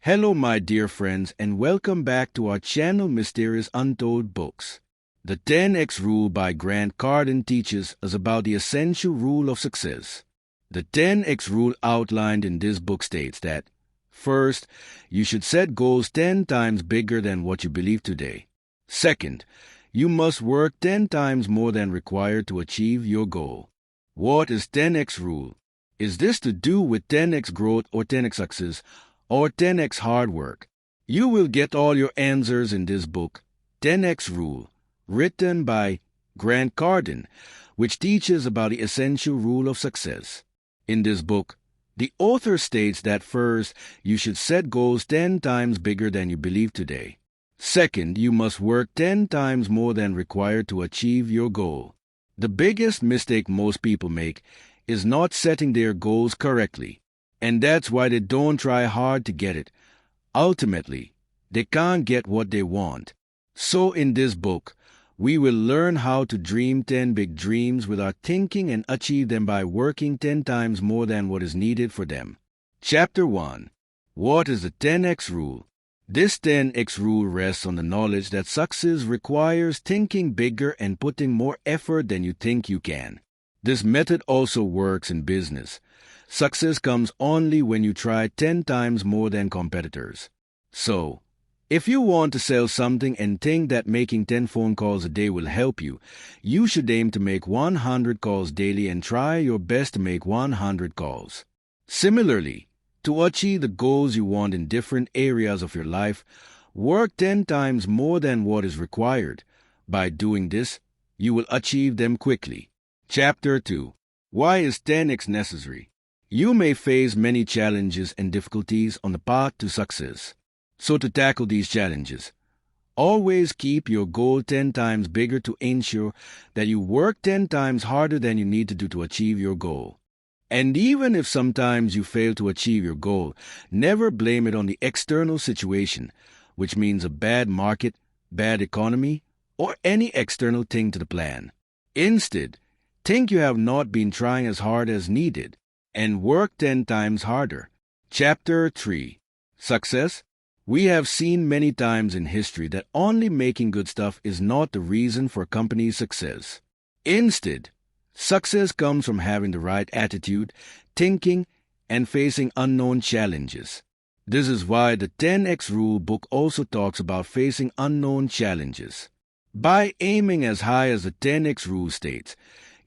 Hello, my dear friends, and welcome back to our channel Mysterious Untold Books. The 10x Rule by Grant Cardone teaches us about the essential rule of success. The 10x Rule outlined in this book states that, first, you should set goals 10 times bigger than what you believe today. Second, you must work 10 times more than required to achieve your goal. What is 10x Rule? Is this to do with 10x growth or 10x success, or 10x hard work? You will get all your answers in this book, 10x Rule, written by Grant Cardone, which teaches about the essential rule of success. In this book, the author states that first, you should set goals 10 times bigger than you believe today. Second, you must work 10 times more than required to achieve your goal. The biggest mistake most people make is not setting their goals correctly. And that's why they don't try hard to get it. Ultimately, they can't get what they want. So in this book, we will learn how to dream 10 big dreams without thinking and achieve them by working 10 times more than what is needed for them. Chapter 1. What is the 10x Rule? This 10x Rule rests on the knowledge that success requires thinking bigger and putting more effort than you think you can. This method also works in business. Success comes only when you try 10 times more than competitors. So, if you want to sell something and think that making 10 phone calls a day will help you, you should aim to make 100 calls daily and try your best to make 100 calls. Similarly, to achieve the goals you want in different areas of your life, work 10 times more than what is required. By doing this, you will achieve them quickly. Chapter 2. Why is 10x necessary? You may face many challenges and difficulties on the path to success. So to tackle these challenges, always keep your goal 10 times bigger to ensure that you work 10 times harder than you need to do to achieve your goal. And even if sometimes you fail to achieve your goal, never blame it on the external situation, which means a bad market, bad economy, or any external thing to the plan. Instead, think you have not been trying as hard as needed, and work 10 times harder. Chapter 3. Success? We have seen many times in history that only making good stuff is not the reason for a company's success. Instead, success comes from having the right attitude, thinking, and facing unknown challenges. This is why the 10x Rule book also talks about facing unknown challenges. By aiming as high as the 10x Rule states,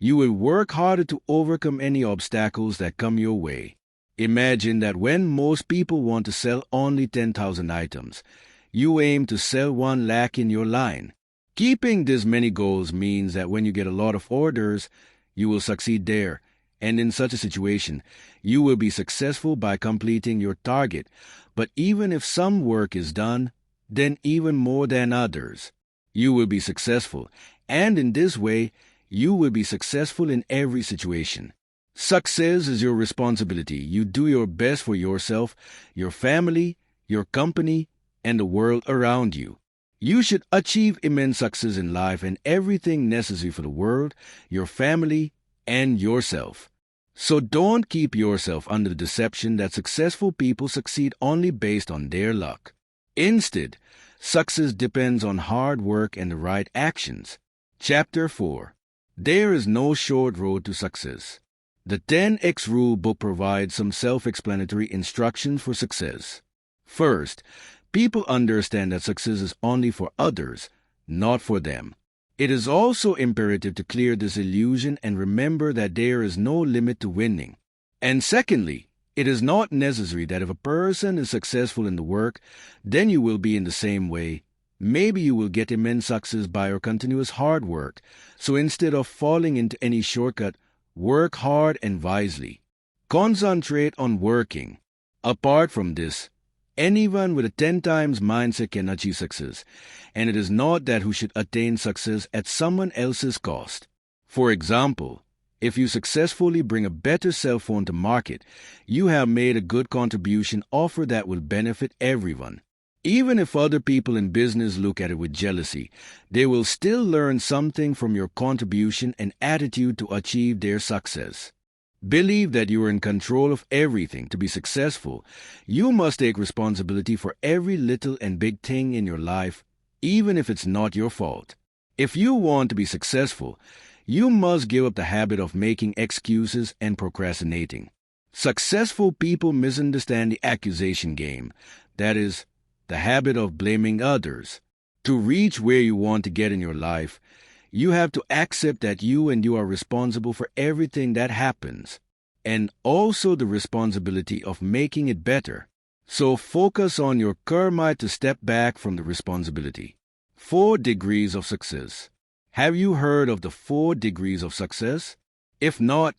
you will work harder to overcome any obstacles that come your way. Imagine that when most people want to sell only 10,000 items, you aim to sell 1 lakh in your line. Keeping this many goals means that when you get a lot of orders, you will succeed there, and in such a situation, you will be successful by completing your target. But even if some work is done, then even more than others, you will be successful, and in this way, you will be successful in every situation. Success is your responsibility. You do your best for yourself, your family, your company, and the world around you. You should achieve immense success in life and everything necessary for the world, your family, and yourself. So don't keep yourself under the deception that successful people succeed only based on their luck. Instead, success depends on hard work and the right actions. Chapter 4. There is no short road to success. The 10x Rule book provides some self-explanatory instructions for success. First, people understand that success is only for others, not for them. It is also imperative to clear this illusion and remember that there is no limit to winning. And secondly, it is not necessary that if a person is successful in the work, then you will be in the same way. Maybe you will get immense success by your continuous hard work. So instead of falling into any shortcut, work hard and wisely. Concentrate on working. Apart from this, anyone with a 10 times mindset can achieve success, and it is not that who should attain success at someone else's cost. For example, if you successfully bring a better cell phone to market, you have made a good contribution offer that will benefit everyone. Even if other people in business look at it with jealousy, they will still learn something from your contribution and attitude to achieve their success. Believe that you are in control of everything. To be successful, you must take responsibility for every little and big thing in your life, even if it's not your fault. If you want to be successful, you must give up the habit of making excuses and procrastinating. Successful people misunderstand the accusation game, that is, the habit of blaming others. To reach where you want to get in your life, you have to accept that you are responsible for everything that happens, and also the responsibility of making it better. So focus on your karma to step back from the responsibility. 4 degrees of success. Have you heard of the 4 degrees of success? If not,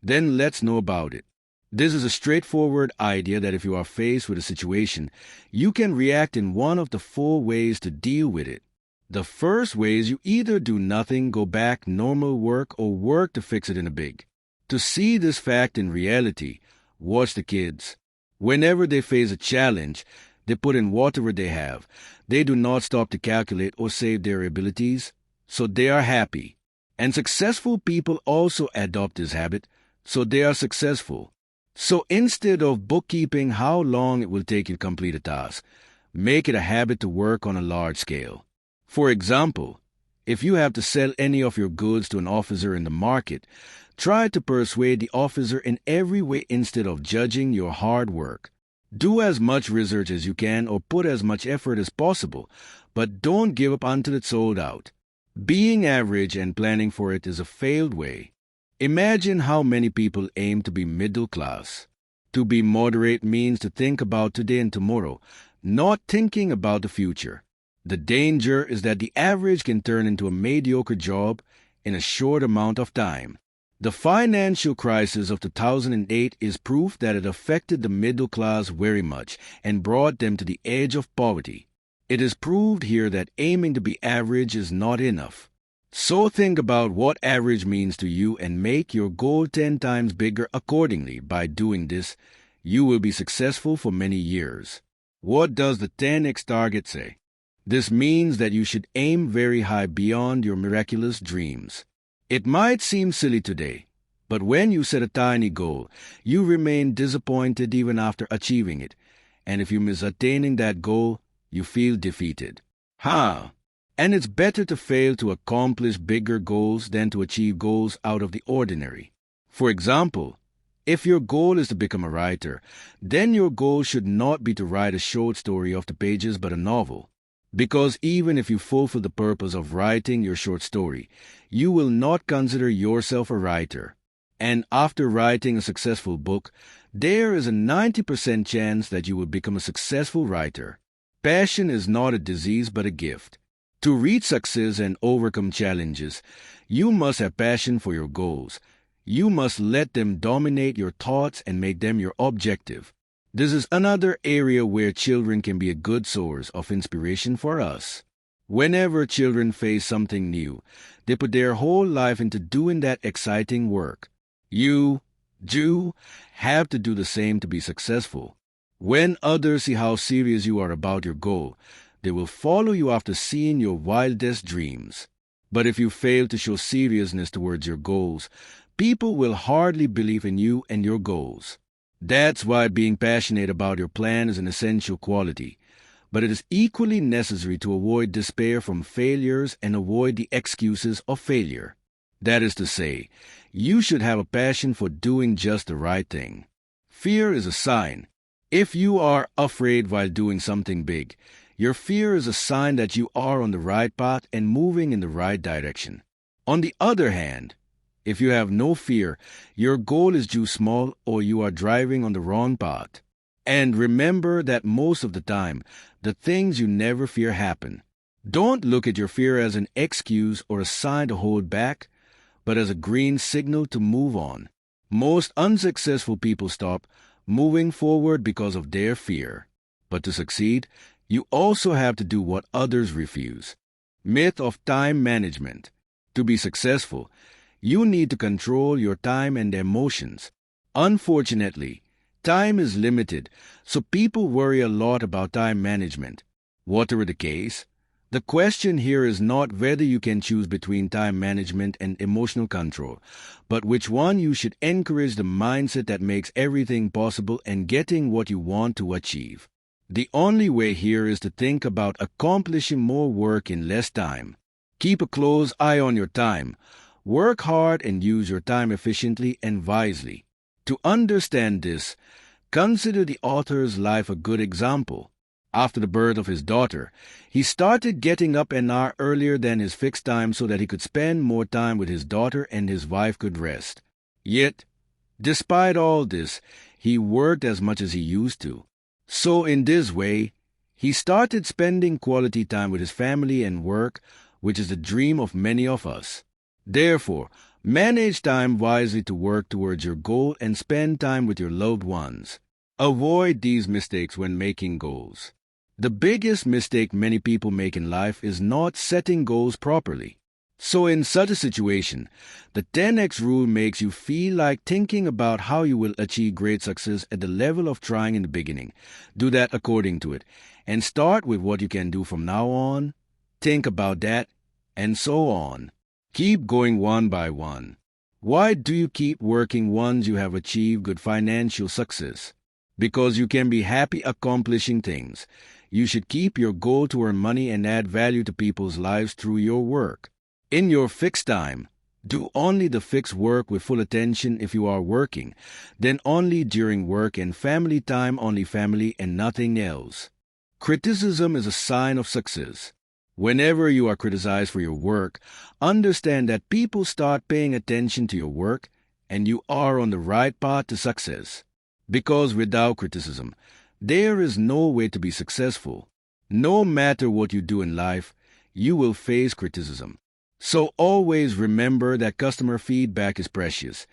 then let's know about it. This is a straightforward idea that if you are faced with a situation, you can react in one of the 4 ways to deal with it. The first way is you either do nothing, go back normal work, or work to fix it in a big. To see this fact in reality, watch the kids. Whenever they face a challenge, they put in whatever they have. They do not stop to calculate or save their abilities, so they are happy. And successful people also adopt this habit, so they are successful. So instead of bookkeeping how long it will take you to complete a task, make it a habit to work on a large scale. For example, if you have to sell any of your goods to an officer in the market, try to persuade the officer in every way instead of judging your hard work. Do as much research as you can or put as much effort as possible, but don't give up until it's sold out. Being average and planning for it is a failed way. Imagine how many people aim to be middle class. To be moderate means to think about today and tomorrow, not thinking about the future. The danger is that the average can turn into a mediocre job in a short amount of time. The financial crisis of 2008 is proof that it affected the middle class very much and brought them to the edge of poverty. It is proved here that aiming to be average is not enough. So think about what average means to you and make your goal 10 times bigger accordingly. By doing this, you will be successful for many years. What does the 10x target say? This means that you should aim very high beyond your miraculous dreams. It might seem silly today, but when you set a tiny goal, you remain disappointed even after achieving it. And if you miss attaining that goal, you feel defeated. And it's better to fail to accomplish bigger goals than to achieve goals out of the ordinary. For example, if your goal is to become a writer, then your goal should not be to write a short story of the pages but a novel. Because even if you fulfill the purpose of writing your short story, you will not consider yourself a writer. And after writing a successful book, there is a 90% chance that you will become a successful writer. Passion is not a disease but a gift. To reach success and overcome challenges, you must have passion for your goals. You must let them dominate your thoughts and make them your objective. This is another area where children can be a good source of inspiration for us. Whenever children face something new, they put their whole life into doing that exciting work. You have to do the same to be successful. When others see how serious you are about your goal, they will follow you after seeing your wildest dreams. But if you fail to show seriousness towards your goals, people will hardly believe in you and your goals. That's why being passionate about your plan is an essential quality, but it is equally necessary to avoid despair from failures and avoid the excuses of failure. That is to say, you should have a passion for doing just the right thing. Fear is a sign. If you are afraid while doing something big, your fear is a sign that you are on the right path and moving in the right direction. On the other hand, if you have no fear, your goal is too small or you are driving on the wrong path. And remember that most of the time, the things you never fear happen. Don't look at your fear as an excuse or a sign to hold back, but as a green signal to move on. Most unsuccessful people stop moving forward because of their fear. But to succeed, you also have to do what others refuse. Myth of time management. To be successful, you need to control your time and emotions. Unfortunately, time is limited, so people worry a lot about time management. Whatever the case, The question here is not whether you can choose between time management and emotional control, but which one you should encourage the mindset that makes everything possible and getting what you want to achieve. The only way here is to think about accomplishing more work in less time. Keep a close eye on your time. Work hard and use your time efficiently and wisely. To understand this, consider the author's life a good example. After the birth of his daughter, he started getting up an hour earlier than his fixed time so that he could spend more time with his daughter and his wife could rest. Yet, despite all this, he worked as much as he used to. So in this way, he started spending quality time with his family and work, which is the dream of many of us. Therefore, manage time wisely to work towards your goal and spend time with your loved ones. Avoid these mistakes when making goals. The biggest mistake many people make in life is not setting goals properly. So in such a situation, the 10x rule makes you feel like thinking about how you will achieve great success at the level of trying in the beginning. Do that according to it, and start with what you can do from now on. Think about that, and so on. Keep going one by one. Why do you keep working once you have achieved good financial success? Because you can be happy accomplishing things. You should keep your goal to earn money and add value to people's lives through your work. In your fixed time, do only the fixed work with full attention if you are working. Then only during work and family time only family and nothing else. Criticism is a sign of success. Whenever you are criticized for your work, understand that people start paying attention to your work and you are on the right path to success. Because without criticism, there is no way to be successful. No matter what you do in life, you will face criticism. So always remember that customer feedback is precious,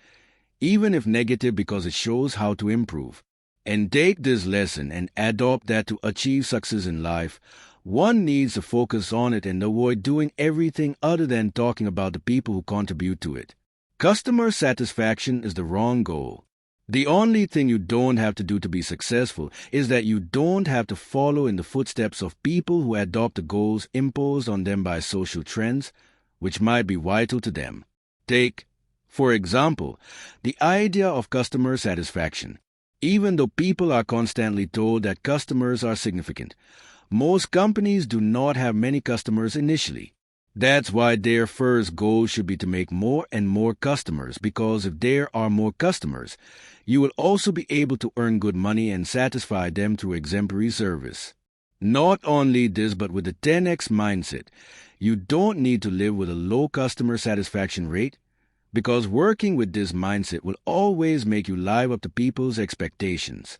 even if negative, because it shows how to improve. And take this lesson and adopt that to achieve success in life. One needs to focus on it and avoid doing everything other than talking about the people who contribute to it. Customer satisfaction is the wrong goal. The only thing you don't have to do to be successful is that you don't have to follow in the footsteps of people who adopt the goals imposed on them by social trends, which might be vital to them. Take, for example, the idea of customer satisfaction. Even though people are constantly told that customers are significant, most companies do not have many customers initially. That's why their first goal should be to make more and more customers, because if there are more customers, you will also be able to earn good money and satisfy them through exemplary service. Not only this, but with the 10x mindset, you don't need to live with a low customer satisfaction rate, because working with this mindset will always make you live up to people's expectations.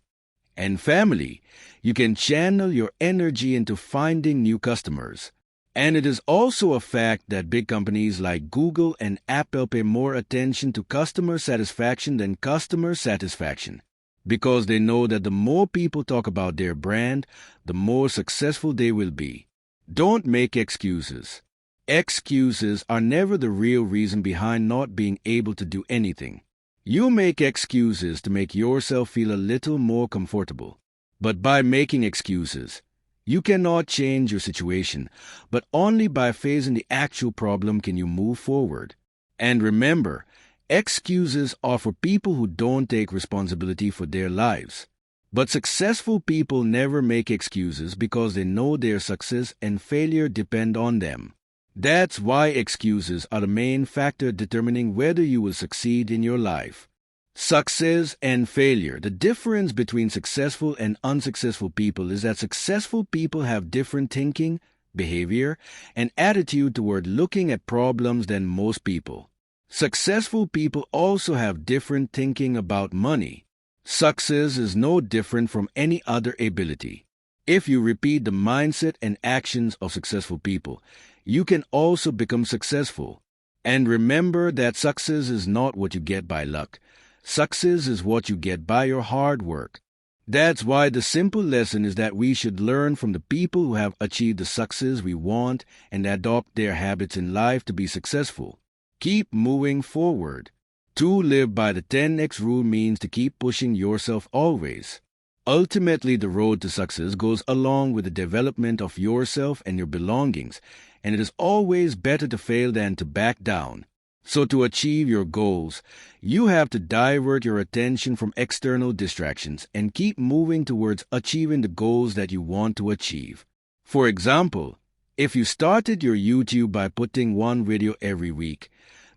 And family, you can channel your energy into finding new customers. And it is also a fact that big companies like Google and Apple pay more attention to customer satisfaction than customer satisfaction, because they know that the more people talk about their brand, the more successful they will be. Don't make excuses. Excuses are never the real reason behind not being able to do anything. You make excuses to make yourself feel a little more comfortable. But by making excuses, you cannot change your situation, but only by facing the actual problem can you move forward. And remember, excuses are for people who don't take responsibility for their lives. But successful people never make excuses because they know their success and failure depend on them. That's why excuses are the main factor determining whether you will succeed in your life. Success and failure. The difference between successful and unsuccessful people is that successful people have different thinking, behavior, and attitude toward looking at problems than most people. Successful people also have different thinking about money. Success is no different from any other ability. If you repeat the mindset and actions of successful people, you can also become successful. And remember that success is not what you get by luck. Success is what you get by your hard work. That's why the simple lesson is that we should learn from the people who have achieved the success we want and adopt their habits in life to be successful. Keep moving forward. To live by the 10x rule means to keep pushing yourself always. Ultimately, the road to success goes along with the development of yourself and your belongings, and it is always better to fail than to back down. So to achieve your goals, you have to divert your attention from external distractions and keep moving towards achieving the goals that you want to achieve. For example, if you started your YouTube by putting one video every week,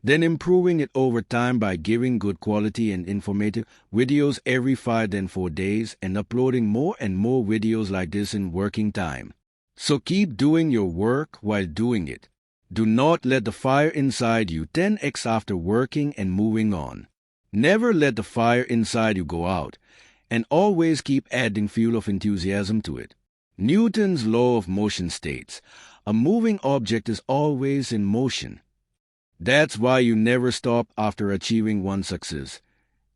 then improving it over time by giving good quality and informative videos every 5 then 4 days and uploading more and more videos like this in working time. So keep doing your work while doing it. Do not let the fire inside you 10x after working and moving on. Never let the fire inside you go out, and always keep adding fuel of enthusiasm to it. Newton's law of motion states, a moving object is always in motion. That's why you never stop after achieving one success.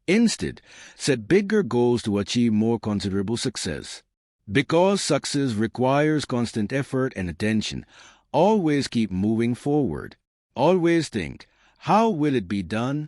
Instead, set bigger goals to achieve more considerable success. Because success requires constant effort and attention, always keep moving forward. Always think, how will it be done?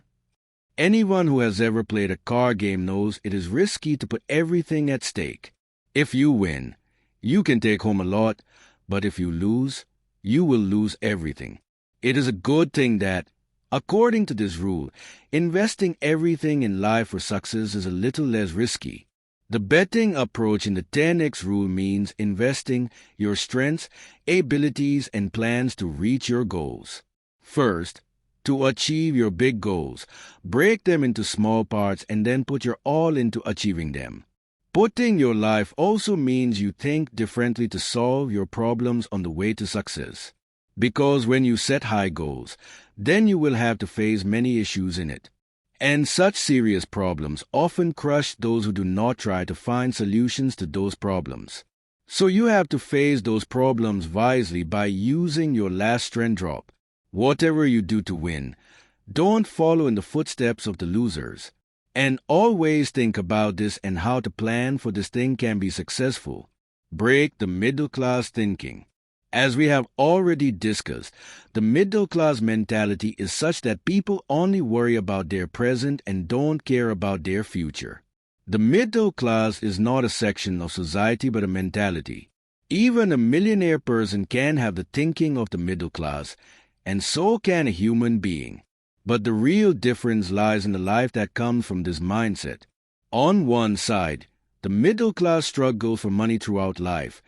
Anyone who has ever played a card game knows it is risky to put everything at stake. If you win, you can take home a lot, but if you lose, you will lose everything. It is a good thing that, according to this rule, investing everything in life for success is a little less risky. The betting approach in the 10x rule means investing your strengths, abilities, and plans to reach your goals. First, to achieve your big goals, break them into small parts and then put your all into achieving them. Putting your life also means you think differently to solve your problems on the way to success. Because when you set high goals, then you will have to face many issues in it. And such serious problems often crush those who do not try to find solutions to those problems. So you have to face those problems wisely by using your last strength drop. Whatever you do to win, don't follow in the footsteps of the losers. And always think about this and how to plan for this thing can be successful. Break the middle-class thinking. As we have already discussed, the middle-class mentality is such that people only worry about their present and don't care about their future. The middle class is not a section of society but a mentality. Even a millionaire person can have the thinking of the middle class, and so can a human being. But the real difference lies in the life that comes from this mindset. On one side, the middle class struggles for money throughout life,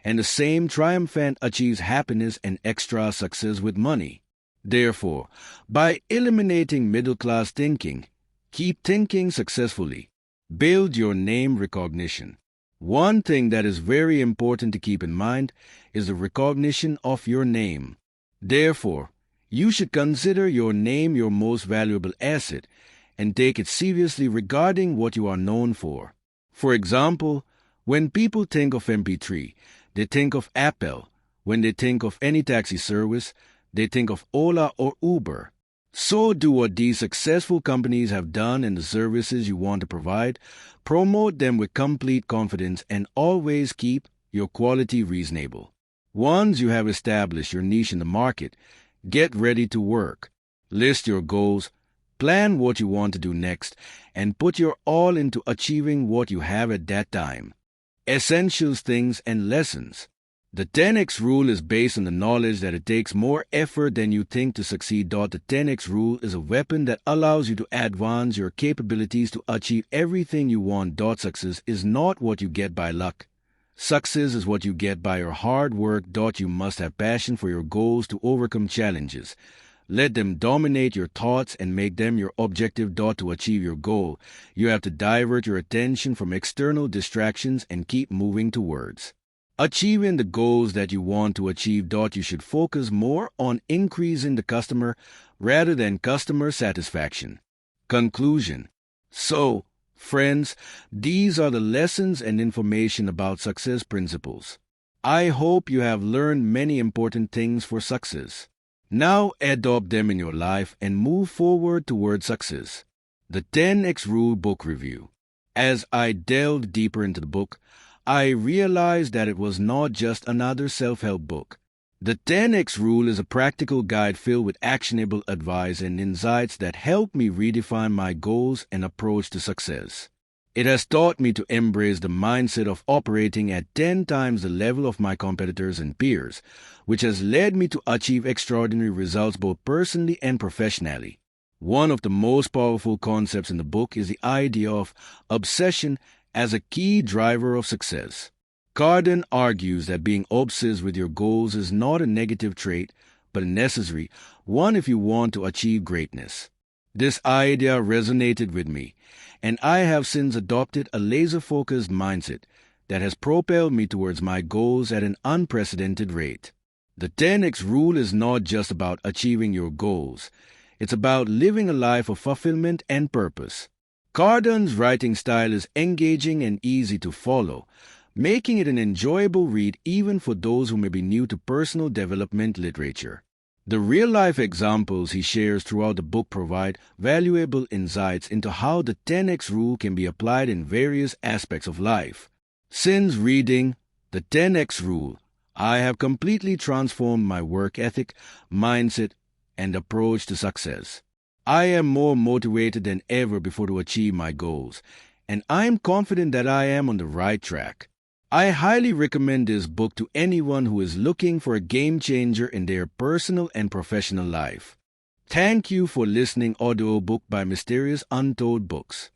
and the same triumphant achieves happiness and extra success with money. Therefore, by eliminating middle-class thinking, keep thinking successfully. Build your name recognition. One thing that is very important to keep in mind is the recognition of your name. Therefore, you should consider your name your most valuable asset and take it seriously regarding what you are known for. For example, when people think of MP3, they think of Apple. When they think of any taxi service, they think of Ola or Uber. So do what these successful companies have done in the services you want to provide. Promote them with complete confidence and always keep your quality reasonable. Once you have established your niche in the market, get ready to work. List your goals, plan what you want to do next, and put your all into achieving what you have at that time. Essentials, things, and lessons. The 10x rule is based on the knowledge that it takes more effort than you think to succeed. The 10x rule is a weapon that allows you to advance your capabilities to achieve everything you want. Success is not what you get by luck. Success is what you get by your hard work. You must have passion for your goals to overcome challenges. Let them dominate your thoughts and make them your objective. To achieve your goal, you have to divert your attention from external distractions and keep moving towards achieving the goals that you want to achieve. You should focus more on increasing the customer rather than customer satisfaction. Conclusion. So, friends, these are the lessons and information about success principles. I hope you have learned many important things for success. Now adopt them in your life and move forward toward success. The 10x Rule Book Review. As I delved deeper into the book, I realized that it was not just another self-help book. The 10x Rule is a practical guide filled with actionable advice and insights that help me redefine my goals and approach to success. It has taught me to embrace the mindset of operating at 10 times the level of my competitors and peers, which has led me to achieve extraordinary results both personally and professionally. One of the most powerful concepts in the book is the idea of obsession as a key driver of success. Carden argues that being obsessed with your goals is not a negative trait, but a necessary one if you want to achieve greatness. This idea resonated with me, and I have since adopted a laser-focused mindset that has propelled me towards my goals at an unprecedented rate. The 10x rule is not just about achieving your goals. It's about living a life of fulfillment and purpose. Carden's writing style is engaging and easy to follow, making it an enjoyable read even for those who may be new to personal development literature. The real-life examples he shares throughout the book provide valuable insights into how the 10x rule can be applied in various aspects of life. Since reading the 10x rule, I have completely transformed my work ethic, mindset, and approach to success. I am more motivated than ever before to achieve my goals, and I am confident that I am on the right track. I highly recommend this book to anyone who is looking for a game changer in their personal and professional life. Thank you for listening. Audiobook by Mysterious Untold Books.